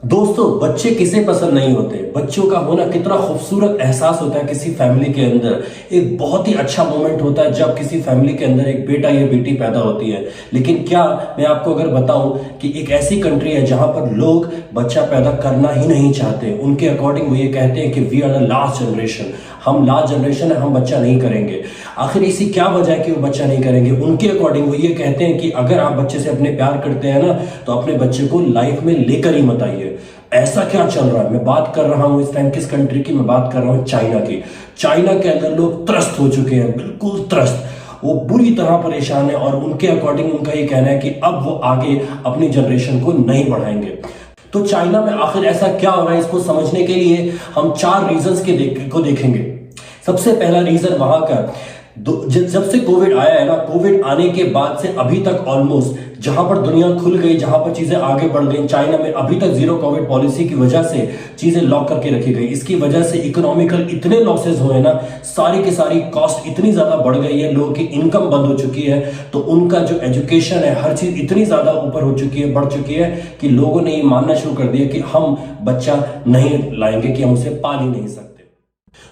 दोस्तों, बच्चे किसे पसंद नहीं होते। बच्चों का होना कितना खूबसूरत एहसास होता है किसी फैमिली के अंदर। एक बहुत ही अच्छा मोमेंट होता है जब किसी फैमिली के अंदर एक बेटा या बेटी पैदा होती है। लेकिन क्या मैं आपको अगर बताऊं कि एक ऐसी कंट्री है जहां पर लोग बच्चा पैदा करना ही नहीं चाहते। उनके अकॉर्डिंग वो ये कहते हैं कि we are the last generation, हम लास्ट जनरेशन है, हम बच्चा नहीं करेंगे। आखिर इसी क्या वजह है कि वो बच्चा नहीं करेंगे। उनके अकॉर्डिंग वो ये कहते हैं कि अगर आप बच्चे से अपने प्यार करते हैं ना, तो अपने बच्चे को लाइफ में लेकर ही मत आइए। ऐसा क्या चल रहा है। मैं बात कर रहा हूं इस टाइम किस कंट्री की, मैं बात कर रहा हूं चाइना की। चाइना के अंदर लोग त्रस्त हो चुके हैं, बिल्कुल त्रस्त। वो बुरी तरह परेशान है और उनके अकॉर्डिंग उनका ये कहना है कि अब वो आगे अपनी जनरेशन को नहीं बढ़ाएंगे। तो चाइना में आखिर ऐसा क्या हो रहा है, इसको समझने के लिए हम 4 रीजंस को देखेंगे। सबसे पहला रीजन वहां का जब से कोविड आया है ना, कोविड आने के बाद से अभी तक ऑलमोस्ट जहां पर दुनिया खुल गई, जहां पर चीजें आगे बढ़ गई, चाइना में अभी तक जीरो कोविड पॉलिसी की वजह से चीजें लॉक करके रखी गई। इसकी वजह से इकोनॉमिकल इतने लॉसेस हुए ना, सारी की सारी कॉस्ट इतनी ज्यादा बढ़ गई है, लोगों की इनकम बंद हो चुकी है, तो उनका जो एजुकेशन है, हर चीज इतनी ज्यादा ऊपर हो चुकी है, बढ़ चुकी है कि लोगों ने ये मानना शुरू कर दिया कि हम बच्चा नहीं लाएंगे, कि हम उसे पाल ही नहीं सकते।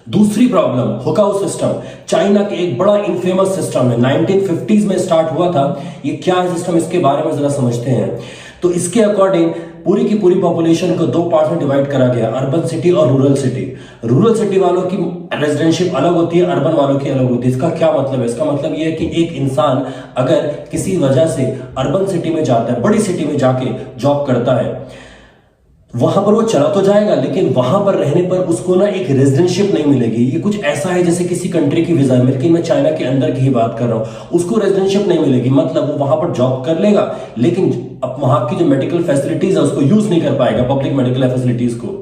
दूसरी प्रॉब्लम हुकाऊ सिस्टम। चाइना के एक बड़ा इनफेमस सिस्टम है, 1950s में स्टार्ट हुआ था। ये क्या है सिस्टम, इसके बारे में जरा समझते हैं। तो इसके अकॉर्डिंग पूरी की पूरी पॉपुलेशन को 2 पार्ट में डिवाइड करा गया, अर्बन सिटी और रूरल सिटी। रूरल सिटी वालों की रेजिडेंशिप अलग होती है, अर्बन वालों की अलग होती है। इसका क्या मतलब है? इसका मतलब यह है कि एक इंसान अगर किसी वजह से अर्बन सिटी में जाता है, बड़ी सिटी में जाके जॉब करता है, वहां पर वो चला तो जाएगा, लेकिन वहां पर रहने पर उसको ना एक रेजिडेंशिप नहीं मिलेगी। ये कुछ ऐसा है जैसे किसी कंट्री की वीजा, लेकिन मैं चाइना के अंदर की ही बात कर रहा हूं। उसको रेजिडेंशिप नहीं मिलेगी, मतलब वो वहां पर जॉब कर लेगा, लेकिन अब वहां की जो मेडिकल फैसिलिटीज है उसको यूज नहीं कर पाएगा, पब्लिक मेडिकल फैसिलिटीज को।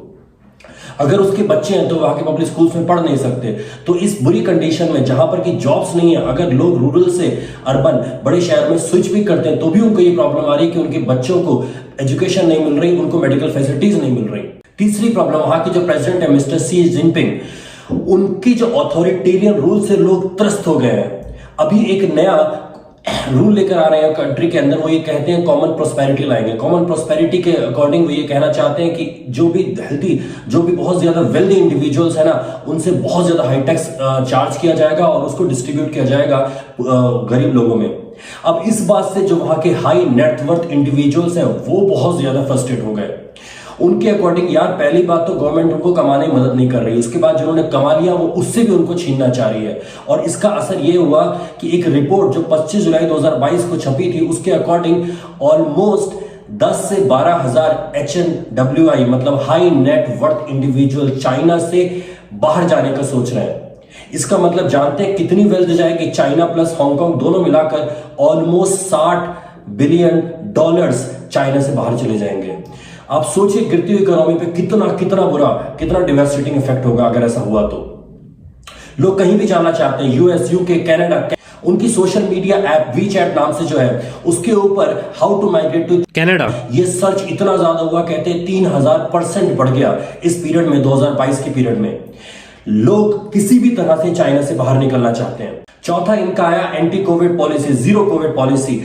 अगर उसके बच्चे हैं तो वहां के पब्लिक स्कूल्स में पढ़ नहीं सकते। तो इस बुरी कंडीशन में जहां पर की जॉब्स नहीं है, अगर लोग रूरल से अर्बन बड़े शहर में स्विच भी करते हैं, तो भी उनको ये प्रॉब्लम आ रही है कि उनके बच्चों को एजुकेशन नहीं मिल रही, उनको मेडिकल फैसिलिटीज नहीं मिल रही। तीसरी प्रॉब्लम, वहां के जो प्रेसिडेंट है मिस्टर सी जिनपिंग, उनकी जो ऑथोरिटेरियन रूल से लोग त्रस्त हो गए हैं। अभी एक नया रूल लेकर आ रहे हैं कंट्री के अंदर, वो ये कहते हैं कॉमन प्रोस्पेरिटी लाएंगे। कॉमन प्रोस्पेरिटी के अकॉर्डिंग वो ये कहना चाहते हैं कि जो भी हेल्थी, जो भी बहुत ज्यादा वेल्दी इंडिविजुअल्स है ना, उनसे बहुत ज्यादा हाई टैक्स चार्ज किया जाएगा और उसको डिस्ट्रीब्यूट किया जाएगा गरीब लोगों में। अब इस बात से जो वहां के हाई नेटवर्थ इंडिविजुअल्स हैं वो बहुत ज्यादा फ्रस्ट्रेट हो गए। उनके अकॉर्डिंग यार, पहली बात तो गवर्नमेंट उनको कमाने में मदद नहीं कर रही, उसके बाद जिन्होंने कमा लिया वो उससे भी उनको छीनना चाह रही है। और इसका असर ये हुआ कि एक रिपोर्ट जो 25 जुलाई 2022 को छपी थी, उसके अकॉर्डिंग ऑलमोस्ट 10 से 12,000 HNWI मतलब high net worth individual China से बाहर जाने का सोच रहे हैं। इसका मतलब जानते हैं कितनी वेल्थ जाएगी? चाइना प्लस हांगकांग दोनों मिलाकर ऑलमोस्ट $60 बिलियन चाइना से बाहर चले जाएंगे। आप सोचिए गिरती हुई इकोनॉमी पे कितना बुरा, कितना डिवास्टेटिंग इफेक्ट होगा अगर ऐसा हुआ तो। लोग कहीं भी जाना चाहते हैं, यूएस, यूके, कनाडा, उनकी सोशल मीडिया ऐप वीचैट नाम से जो है, उसके ऊपर how to migrate to Canada, ये सर्च इतना ज्यादा हुआ, कहते हैं 3000% बढ़ गया इस पीरियड में, 2022 के पीरियड में। लोग किसी भी तरह से चाइना से बाहर निकलना चाहते हैं। चौथा इनका आया anti Covid policy, zero Covid policy.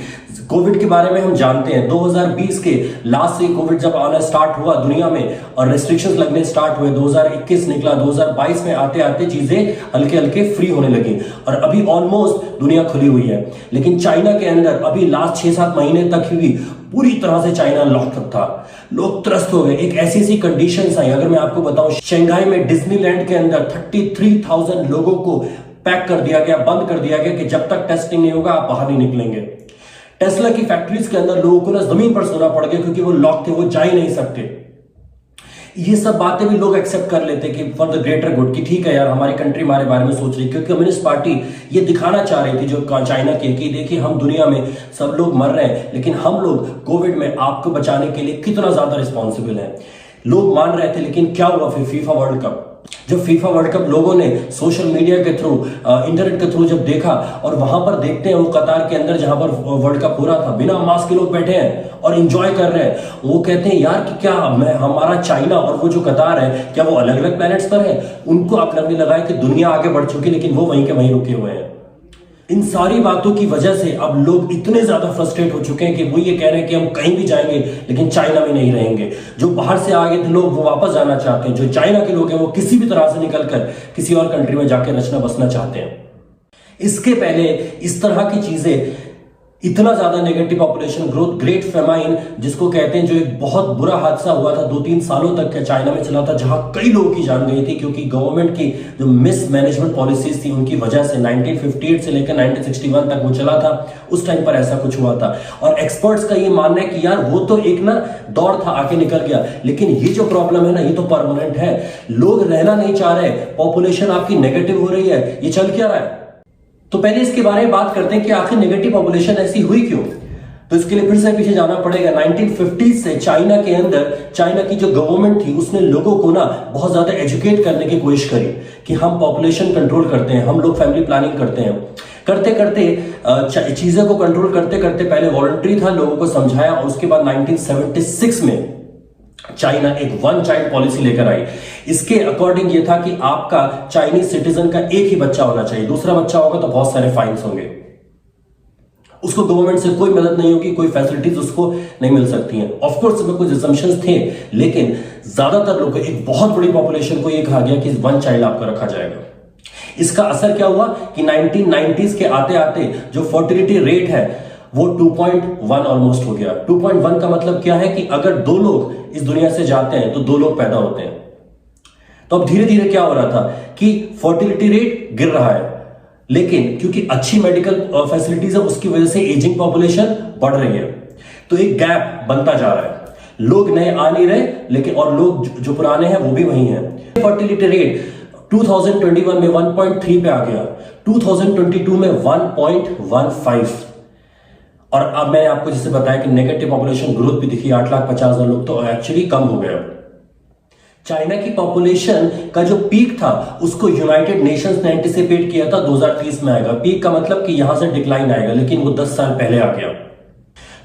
Covid के बारे में हम जानते हैं, 2020 के लास्ट से कोविड जब आना स्टार्ट हुआ दुनिया में और रेस्ट्रिक्शंस लगने स्टार्ट हुए, 2021 निकला, 2022 में आते आते चीजें हल्के हल्के फ्री होने लगी और अभी ऑलमोस्ट दुनिया खुली हुई है। लेकिन चाइना के अंदर अभी लास्ट 6-7 महीने तक ही पूरी तरह से चाइना लॉकअप था। लोग त्रस्त हो गए, एक ऐसी कंडीशंस आई। अगर मैं आपको बताऊं, शंघाई में डिज्नीलैंड के अंदर 33,000 लोगों को पैक कर दिया गया, बंद कर दिया गया कि जब तक टेस्टिंग नहीं होगा आप बाहर नहीं निकलेंगे। टेस्ला की फैक्ट्रीज के अंदर लोगों को ना जमीन पर सोना पड़ गया क्योंकि वो लॉक थे, वो जा ही नहीं सकते। ये सब बातें भी लोग एक्सेप्ट कर लेते कि फॉर द ग्रेटर गुड, कि ठीक है यार, हमारी कंट्री हमारे बारे में सोच रही, क्योंकि कम्युनिस्ट पार्टी ये दिखाना चाह रही थी जो चाइना की, कि देखिए हम दुनिया में सब लोग मर रहे हैं, लेकिन हम लोग कोविड में आपको बचाने के लिए कितना ज्यादा रिस्पॉन्सिबल है। लोग मान रहे थे, लेकिन क्या हुआ फिर फीफा वर्ल्ड कप? जब फीफा वर्ल्ड कप लोगों ने सोशल मीडिया के थ्रू, इंटरनेट के थ्रू जब देखा, और वहां पर देखते हैं वो कतार के अंदर जहां पर वर्ल्ड कप हो रहा था, बिना मास्क के लोग बैठे हैं और एंजॉय कर रहे हैं। वो कहते हैं यार कि क्या हमारा चाइना और वो जो कतार है, क्या वो अलग अलग प्लैनेट्स पर है? उनको आप लगने लगा है कि दुनिया आगे बढ़ चुकी, लेकिन वो वहीं के वहीं रुके हुए हैं। इन सारी बातों की वजह से अब लोग इतने ज्यादा फ्रस्ट्रेट हो चुके हैं कि वो ये कह रहे हैं कि हम कहीं भी जाएंगे लेकिन चाइना में नहीं रहेंगे। जो बाहर से आ गए थे लोग वो वापस जाना चाहते हैं, जो चाइना के लोग हैं वो किसी भी तरह से निकलकर किसी और कंट्री में जाकर रचना बसना चाहते हैं। इसके पहले इस तरह की चीजें, इतना ज्यादा negative population growth, great famine जिसको कहते हैं, जो एक बहुत बुरा हादसा हुआ था 2-3 सालों तक चाइना में चला था, जहां कई लोगों की जान गई थी क्योंकि गवर्नमेंट की जो मिसमैनेजमेंट पॉलिसीज थी उनकी वजह से 1958 से लेकर 1961 तक वो चला था। उस टाइम पर ऐसा कुछ हुआ था और एक्सपर्ट्स का ये मानना है कि यार वो तो एक ना दौर था, आके निकल गया, लेकिन ये जो प्रॉब्लम है ना ये तो परमानेंट है। लोग रहना नहीं चाह रहे, पॉपुलेशन आपकी नेगेटिव हो रही है, ये चल क्या रहा है? तो पहले इसके बारे में बात करते हैं कि आखिर नेगेटिव पॉपुलेशन ऐसी हुई क्यों। तो इसके लिए फिर से पीछे जाना पड़ेगा। 1950 से चाइना के अंदर, चाइना की जो गवर्नमेंट थी उसने लोगों को ना बहुत ज्यादा एजुकेट करने की कोशिश करी कि हम पॉपुलेशन कंट्रोल करते हैं, हम लोग फैमिली प्लानिंग करते हैं। करते करते चीजों को कंट्रोल करते करते पहले वॉलंटरी था, लोगों को समझाया, और उसके बाद 1976 में चाइना एक वन चाइल्ड पॉलिसी लेकर आई। इसके अकॉर्डिंग ये था कि आपका चाइनीज सिटीजन का एक ही बच्चा होना चाहिए, दूसरा बच्चा होगा तो बहुत सारे फाइन्स होंगे, उसको गवर्नमेंट से कोई मदद नहीं होगी, कोई फैसिलिटीज उसको नहीं मिल सकती हैं। ऑफ कोर्स इसमें कुछ असम्पशंस थे, लेकिन ज्यादातर लोग, एक बहुत बड़ी पॉपुलेशन को ये कहा गया कि वन चाइल्ड आपका रखा जाएगा। इसका असर क्या हुआ कि 1990s के आते आते जो फर्टिलिटी रेट है वो 2.1 ऑलमोस्ट हो गया। 2.1 का मतलब क्या है कि अगर 2 लोग इस दुनिया से जाते हैं तो 2 लोग पैदा होते हैं। तो अब धीरे धीरे क्या हो रहा था कि फर्टिलिटी रेट गिर रहा है, लेकिन क्योंकि अच्छी मेडिकल फैसिलिटीज है उसकी वजह से एजिंग पॉपुलेशन बढ़ रही है। तो एक गैप बनता जा रहा है, लोग नए आ नहीं रहे, लेकिन और लोग जो पुराने हैं वो भी वही हैं। फर्टिलिटी रेट 2021 में 1.3 पे आ गया, 2022 में 1.15, और अब मैंने आपको जैसे बताया कि नेगेटिव पॉपुलेशन ग्रोथ भी दिखी, 8,50,000 लोग तो एक्चुअली कम हो गए। चाइना की पॉपुलेशन का जो पीक था उसको यूनाइटेड नेशंस ने एंटिसिपेट किया था 2030 में आएगा। पीक का मतलब कि यहां से डिक्लाइन आएगा, लेकिन वो 10 साल पहले आ गया।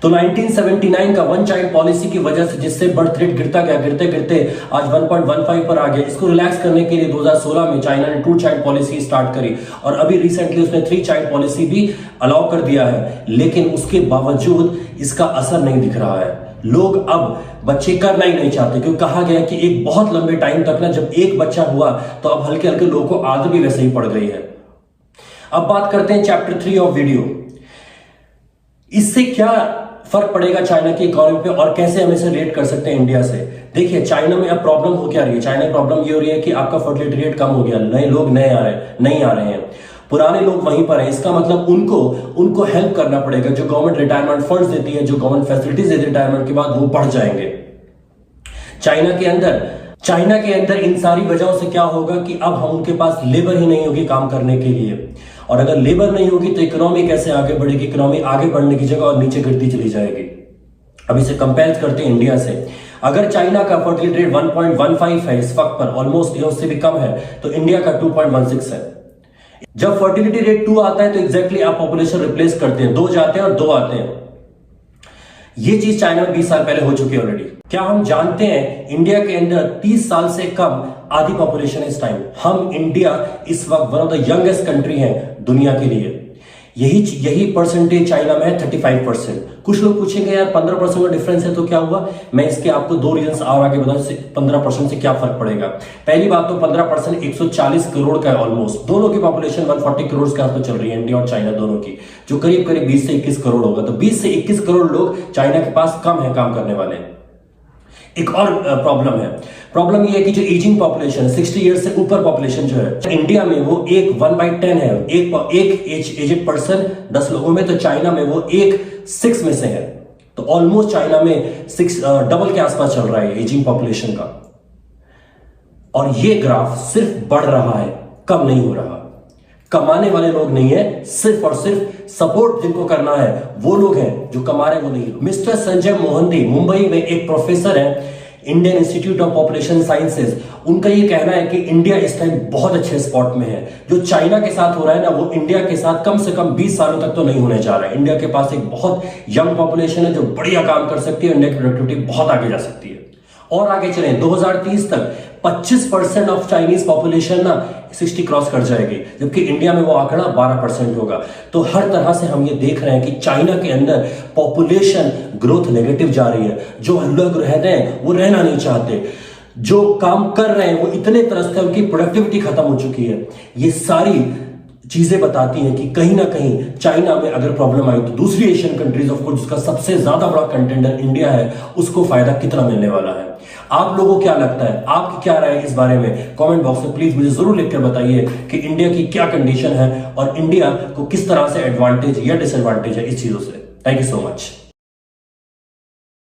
तो 1979 का वन चाइल्ड पॉलिसी की वजह से, जिससे बर्थ रेट गिरता गया, गिरते गिरते आज 1.15 पर आ गया। इसको रिलैक्स करने के लिए 2016 में चाइना ने 2 चाइल्ड पॉलिसी स्टार्ट करी, और अभी रिसेंटली उसने 3 चाइल्ड पॉलिसी भी अलाउ कर दिया है। लेकिन उसके बावजूद इसका असर नहीं दिख रहा है। लोग अब बच्चे करना ही नहीं चाहते, क्योंकि कहा गया कि एक बहुत लंबे टाइम तक ना जब एक बच्चा हुआ तो अब हल्के हल्के लोगों को आदत भी वैसे ही पड़ गई है। अब बात करते हैं चैप्टर 3 ऑफ वीडियो। इससे क्या फर्क पड़ेगा चाइना की इकोनॉमी पे और कैसे हम इसे रिलेट कर सकते हैं इंडिया से। देखिए चाइना में अब प्रॉब्लम हो क्या रही है। चाइना में प्रॉब्लम ये हो रही है कि आपका फर्टिलिटी रेट कम हो गया, नए लोग नहीं आ रहे हैं, पुराने लोग वहीं पर हैं। इसका मतलब उनको हेल्प करना पड़ेगा। जो गवर्नमेंट रिटायरमेंट फंड्स देती है, जो गवर्नमेंट फैसिलिटीज देती है रिटायरमेंट के बाद, वो बढ़ जाएंगे। चाइना के अंदर इन सारी वजहों से क्या होगा कि अब हम उनके पास लेबर ही नहीं होगी काम करने के लिए, और अगर लेबर नहीं होगी तो इकोनॉमी कैसे आगे बढ़ेगी। इकोनॉमी आगे बढ़ने की जगह और नीचे गिरती चली जाएगी। अब इसे कंपेयर करते हैं इंडिया से। अगर चाइना का फर्टिलिटी रेट 1.15 है इस वक्त पर, ऑलमोस्ट उससे भी कम है, तो इंडिया का 2.16 है। जब फर्टिलिटी रेट 2 आता है तो एग्जैक्टली आप पॉपुलेशन रिप्लेस करते हैं, 2 जाते हैं और 2 आते हैं। ये चीज चाइना में 20 साल पहले हो चुकी है ऑलरेडी। क्या हम जानते हैं इंडिया के अंदर 30 साल से कम आधी पॉपुलेशन है इस टाइम। हम इंडिया इस वक्त one of the youngest country है दुनिया के लिए। यही परसेंटेज चाइना में है 35%। कुछ लोग पूछेंगे यार 15% का डिफरेंस है तो क्या हुआ। मैं इसके आपको 2 रीजंस और आगे बताऊं 15% से क्या फर्क पड़ेगा। पहली बात तो 15% 140 करोड़ का है ऑलमोस्ट। दोनों की पॉपुलेशन 140 करोड़ के आसपास चल रही है, इंडिया और चाइना दोनों की, जो करीब करीब 20 से 21 करोड़ होगा। तो 20 से 21 करोड़ लोग चाइना के पास कम है काम करने वाले। एक और प्रॉब्लम ये है कि जो एजिंग पॉपुलेशन 60 ईयर्स से ऊपर पॉपुलेशन जो है इंडिया में वो 1/10 है। एक एजेड पर्सन 10 लोगों में, तो चाइना में वो 1/6 में से है। तो ऑलमोस्ट चाइना में 6 डबल के आसपास चल रहा है एजिंग पॉपुलेशन का। और ये ग्राफ सिर्फ बढ़ रहा है, कम नहीं हो रहा। कमाने वाले लोग नहीं है, सिर्फ और सिर्फ सपोर्ट जिनको करना है वो लोग हैं, जो कमा रहे हैं वो नहीं। मिस्टर संजय मोहंती मुंबई में एक प्रोफेसर है Indian institute of population sciences. उनका ये कहना है कि इंडिया इस टाइम बहुत अच्छे स्पॉट में है। जो चाइना के साथ हो रहा है ना, वो इंडिया के साथ कम से कम 20 सालों तक तो नहीं होने जा रहा है। इंडिया के पास एक बहुत यंग पॉपुलेशन है जो बढ़िया काम कर सकती है, इंडिया की प्रोडक्टिविटी बहुत आगे जा सकती है। और आगे चलें 2030 तक 25% ऑफ चाइनीज पॉपुलेशन ना 60 क्रॉस कर जाएगी, जबकि इंडिया में वो आंकड़ा 12% होगा। तो हर तरह से हम ये देख रहे हैं कि चाइना के अंदर पॉपुलेशन ग्रोथ नेगेटिव जा रही है। जो लोग रह रहे हैं वो रहना नहीं चाहते, जो काम कर रहे हैं वो इतने त्रस्त है, उनकी प्रोडक्टिविटी खत्म हो चुकी है। ये सारी चीजें बताती हैं कि कहीं ना कहीं चाइना में अगर प्रॉब्लम आई तो दूसरी एशियन कंट्रीज ऑफ कोर्स जिसका सबसे ज्यादा बड़ा कंटेंडर इंडिया है उसको फायदा कितना मिलने वाला है। आप लोगों को क्या लगता है, आपकी क्या राय है इस बारे में? कमेंट बॉक्स में प्लीज मुझे जरूर लिखकर बताइए कि इंडिया की क्या कंडीशन है और इंडिया को किस तरह से एडवांटेज या डिसएडवांटेज है इस चीजों से। Thank you so much.